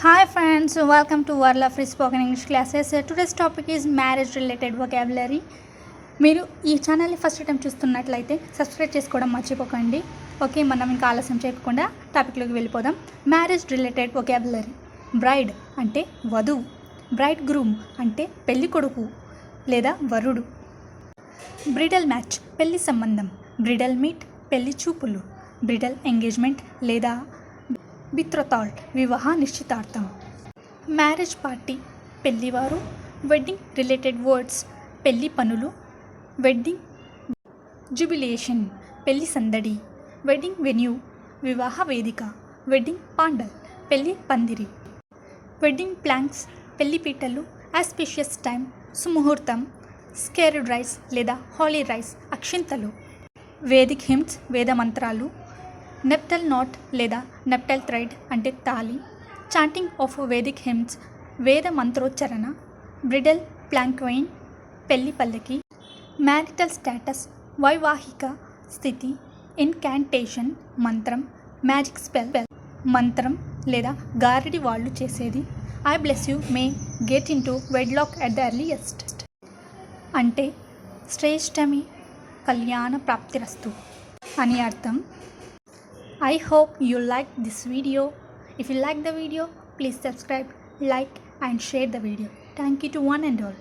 Hi friends, welcome to Varla Free Spoken English classes. Today's topic is marriage related vocabulary. మీరు ఈ ఛానల్ని first time చూస్తున్నట్లయితే subscribe చేసుకోవడం మర్చిపోకండి. ఓకే, మనం ఇంకా ఆలస్యం చేయకుండా టాపిక్లోకి వెళ్ళిపోదాం. Marriage related vocabulary. బ్రైడ్ అంటే వధువు, బ్రైడ్ గ్రూమ్ అంటే పెళ్లి కొడుకు లేదా వరుడు, బ్రిడల్ మ్యాచ్ పెళ్లి సంబంధం, బ్రిడల్ మీట్ పెళ్లి చూపులు, బ్రిడల్ ఎంగేజ్మెంట్ లేదా బిత్రతాల్ వివాహ నిశ్చితార్థం, మ్యారేజ్ పార్టీ పెళ్లివారు, వెడ్డింగ్ రిలేటెడ్ వర్డ్స్ పెళ్లి పనులు, వెడ్డింగ్ జుబిలేషన్ పెళ్లి సందడి, వెడ్డింగ్ వెన్యూ వివాహ వేదిక, వెడ్డింగ్ పాండల్ పెళ్లి పందిరి, వెడ్డింగ్ ప్లాంక్స్ పెళ్లి పీటలు, ఆస్పిషియస్ టైం సుముహూర్తం, స్కేర్డ్ రైస్ లేదా హాలీ రైస్ అక్షింతలు, వేదిక్ హిమ్స్ వేద మంత్రాలు, నెప్టల్ నాట్ లేదా నెప్టల్ థ్రెడ్ అంటే తాళి, చాంటింగ్ ఆఫ్ వేదిక్ హిమ్స్ వేద మంత్రోచ్చరణ, బ్రిడల్ ప్లాంక్వైన్ పెళ్లి పల్లకి, మ్యారిటల్ స్టేటస్ వైవాహిక స్థితి, ఇన్కాంటేషన్ మంత్రం, మ్యాజిక్ స్పెల్ మంత్రం లేదా గారడి వాళ్ళు చేసేది, I bless you may get in to wedlock at the earliest అంటే శ్రేష్టమి కళ్యాణ ప్రాప్తిరస్తు అని అర్థం. I hope you like this video. If you like the video, please subscribe, like and share the video. Thank you to one and all.